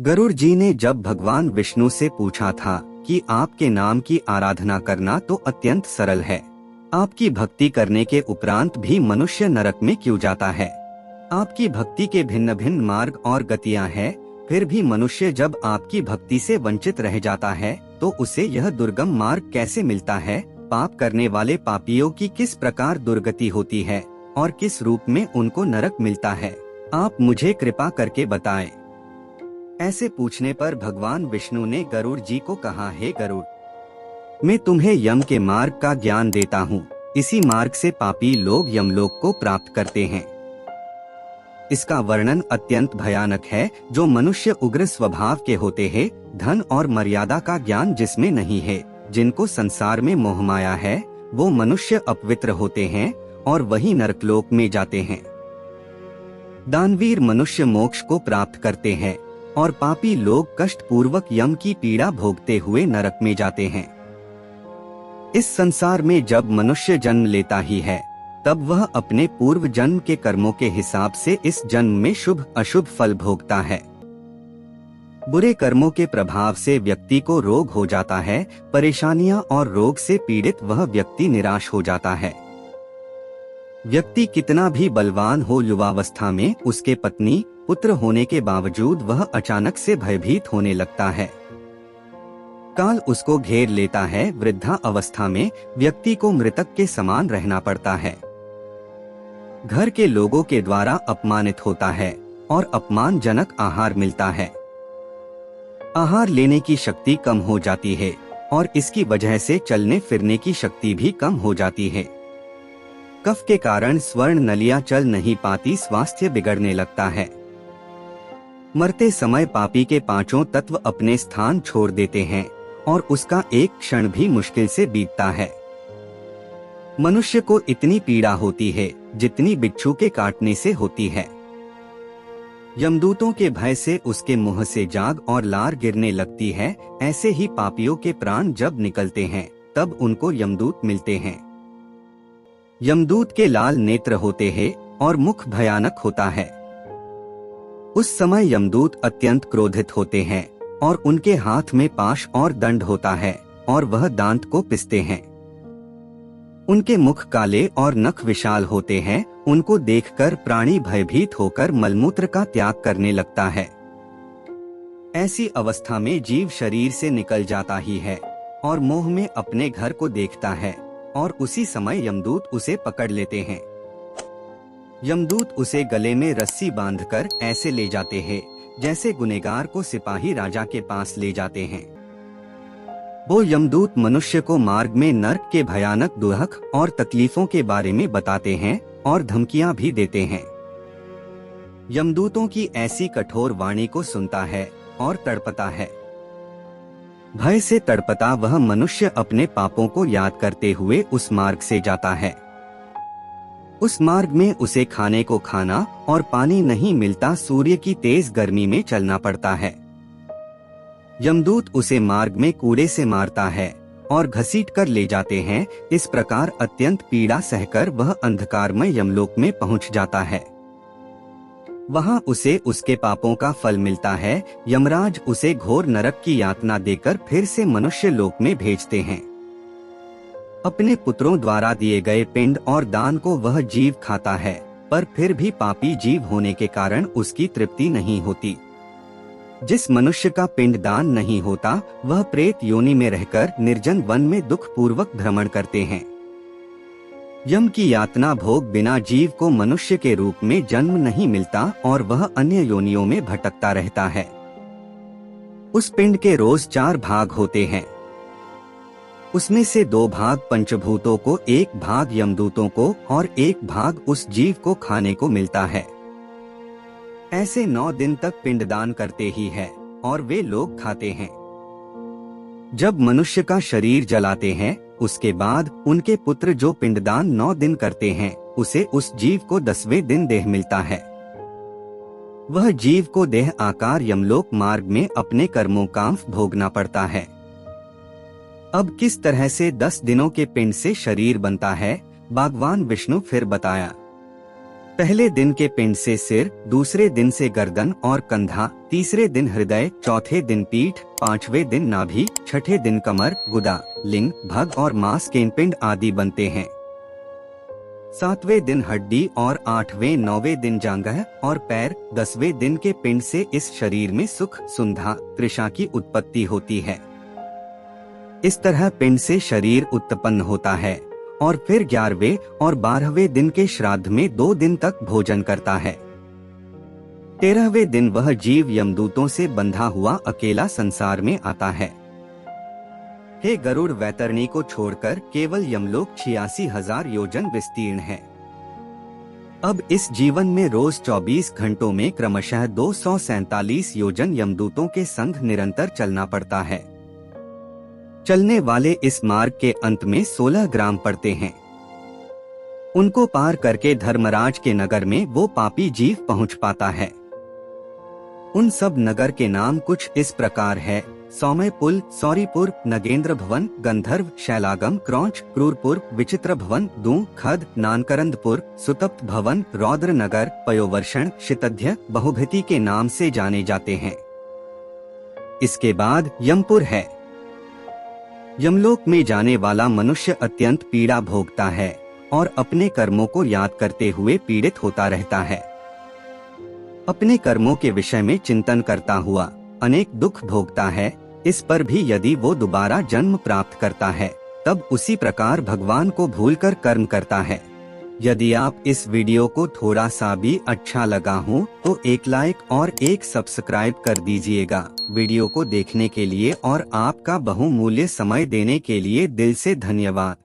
गरुड़ जी ने जब भगवान विष्णु से पूछा था कि आपके नाम की आराधना करना तो अत्यंत सरल है, आपकी भक्ति करने के उपरांत भी मनुष्य नरक में क्यों जाता है? आपकी भक्ति के भिन्न भिन्न मार्ग और गतियां हैं, फिर भी मनुष्य जब आपकी भक्ति से वंचित रह जाता है तो उसे यह दुर्गम मार्ग कैसे मिलता है? पाप करने वाले पापियों की किस प्रकार दुर्गति होती है और किस रूप में उनको नरक मिलता है? आप मुझे कृपा करके बताएं। ऐसे पूछने पर भगवान विष्णु ने गरुड़ जी को कहा, हे गरुड़, मैं तुम्हें यम के मार्ग का ज्ञान देता हूँ। इसी मार्ग से पापी लोग यमलोक को प्राप्त करते हैं। इसका वर्णन अत्यंत भयानक है। जो मनुष्य उग्र स्वभाव के होते हैं, धन और मर्यादा का ज्ञान जिसमें नहीं है, जिनको संसार में मोह माया है, वो मनुष्य अपवित्र होते हैं और वही नरकलोक में जाते हैं। दानवीर मनुष्य मोक्ष को प्राप्त करते हैं और पापी लोग कष्ट पूर्वक यम की पीड़ा भोगते हुए नरक में जाते हैं। इस संसार में जब मनुष्य जन्म लेता ही है, तब वह अपने पूर्व जन्म के कर्मों के हिसाब से इस जन्म में शुभ अशुभ फल भोगता है। बुरे कर्मों के प्रभाव से व्यक्ति को रोग हो जाता है। परेशानियां और रोग से पीड़ित वह व्यक्ति निराश हो जाता है। व्यक्ति कितना भी बलवान हो, युवावस्था में उसके पत्नी पुत्र होने के बावजूद वह अचानक से भयभीत होने लगता है। काल उसको घेर लेता है। वृद्धा अवस्था में व्यक्ति को मृतक के समान रहना पड़ता है। घर के लोगों के द्वारा अपमानित होता है और अपमानजनक आहार मिलता है। आहार लेने की शक्ति कम हो जाती है और इसकी वजह से चलने फिरने की शक्ति भी कम हो जाती है। कफ के कारण स्वर्ण नलियां चल नहीं पाती, स्वास्थ्य बिगड़ने लगता है। मरते समय पापी के पांचों तत्व अपने स्थान छोड़ देते हैं और उसका एक क्षण भी मुश्किल से बीतता है। मनुष्य को इतनी पीड़ा होती है जितनी बिच्छू के काटने से होती है। यमदूतों के भय से उसके मुंह से जाग और लार गिरने लगती है। ऐसे ही पापियों के प्राण जब निकलते हैं तब उनको यमदूत मिलते हैं। यमदूत के लाल नेत्र होते हैं और मुख भयानक होता है। उस समय यमदूत अत्यंत क्रोधित होते हैं और उनके हाथ में पाश और दंड होता है और वह दांत को पिसते हैं। उनके मुख काले और नख विशाल होते हैं। उनको देखकर प्राणी भयभीत होकर मलमूत्र का त्याग करने लगता है। ऐसी अवस्था में जीव शरीर से निकल जाता ही है और मोह में अपने घर को देखता है और उसी समय यमदूत उसे पकड़ लेते हैं। यमदूत उसे गले में रस्सी बांधकर ऐसे ले जाते हैं जैसे गुनहगार को सिपाही राजा के पास ले जाते हैं। वो यमदूत मनुष्य को मार्ग में नर्क के भयानक दुख और तकलीफों के बारे में बताते हैं और धमकियां भी देते हैं। यमदूतों की ऐसी कठोर वाणी को सुनता है और तड़पता है। भय से तड़पता वह मनुष्य अपने पापों को याद करते हुए उस मार्ग से जाता है। उस मार्ग में उसे खाने को खाना और पानी नहीं मिलता, सूर्य की तेज गर्मी में चलना पड़ता है। यमदूत उसे मार्ग में कूड़े से मारता है और घसीट कर ले जाते हैं। इस प्रकार अत्यंत पीड़ा सहकर वह अंधकारमय यमलोक में पहुंच जाता है। वहां उसे उसके पापों का फल मिलता है। यमराज उसे घोर नरक की यातना देकर फिर से मनुष्य लोक में भेजते हैं। अपने पुत्रों द्वारा दिए गए पिंड और दान को वह जीव खाता है, पर फिर भी पापी जीव होने के कारण उसकी तृप्ति नहीं होती। जिस मनुष्य का पिंड दान नहीं होता, वह प्रेत योनि में रहकर निर्जन वन में दुख पूर्वक भ्रमण करते हैं। यम की यातना भोग बिना जीव को मनुष्य के रूप में जन्म नहीं मिलता और वह अन्य योनियों में भटकता रहता है। उस पिंड के रोज 4 भाग होते हैं। उसमें से 2 भाग पंचभूतों को, 1 भाग यमदूतों को और 1 भाग उस जीव को खाने को मिलता है। ऐसे 9 दिन तक पिंडदान करते ही है और वे लोग खाते हैं। जब मनुष्य का शरीर जलाते हैं, उसके बाद उनके पुत्र जो पिंडदान 9 दिन करते हैं, उसे उस जीव को 10वें दिन देह मिलता है। वह जीव को देह आकार यमलोक मार्ग में अपने कर्मों का भोगना पड़ता है। अब किस तरह से 10 दिनों के पिंड से शरीर बनता है, भगवान विष्णु फिर बताया। पहले दिन के पिंड से सिर, दूसरे दिन से गर्दन और कंधा, तीसरे दिन हृदय, चौथे दिन पीठ, पांचवें दिन नाभि, छठे दिन कमर, गुदा, लिंग, भग और मांस के पिंड आदि बनते हैं। सातवें दिन हड्डी और आठवें नौवें दिन जांघ और पैर, 10वें दिन के पिंड से इस शरीर में सुख, सुंधा, तृषा की उत्पत्ति होती है। इस तरह पिंड से शरीर उत्पन्न होता है और फिर 11वें और 12वें दिन के श्राद्ध में 2 दिन तक भोजन करता है। 13वें दिन वह जीव यमदूतों से बंधा हुआ अकेला संसार में आता है। हे गरुड़ वैतरणी को छोड़कर केवल यमलोक 86,000 योजन विस्तीर्ण है। अब इस जीवन में रोज 24 घंटों में क्रमशः 247 योजन यमदूतों के संग निरंतर चलना पड़ता है। चलने वाले इस मार्ग के अंत में 16 ग्राम पड़ते हैं। उनको पार करके धर्मराज के नगर में वो पापी जीव पहुंच पाता है। उन सब नगर के नाम कुछ इस प्रकार है: सौम्यपुल, सौरीपुर, नगेंद्र भवन, गंधर्व, शैलागम, क्रौंच, क्रूरपुर, विचित्र भवन, दूं, खद, नानकरंदपुर, सुतप्त भवन, रौद्र नगर, पयोवर्षण, शितध्य, बहुभिति के नाम से जाने जाते हैं। इसके बाद यमपुर है। यमलोक में जाने वाला मनुष्य अत्यंत पीड़ा भोगता है और अपने कर्मों को याद करते हुए पीड़ित होता रहता है। अपने कर्मों के विषय में चिंतन करता हुआ अनेक दुख भोगता है। इस पर भी यदि वो दोबारा जन्म प्राप्त करता है तब उसी प्रकार भगवान को भूलकर कर्म करता है। यदि आप इस वीडियो को थोड़ा सा भी अच्छा लगा हो तो एक लाइक और एक सब्सक्राइब कर दीजिएगा। वीडियो को देखने के लिए और आपका बहुमूल्य समय देने के लिए दिल से धन्यवाद।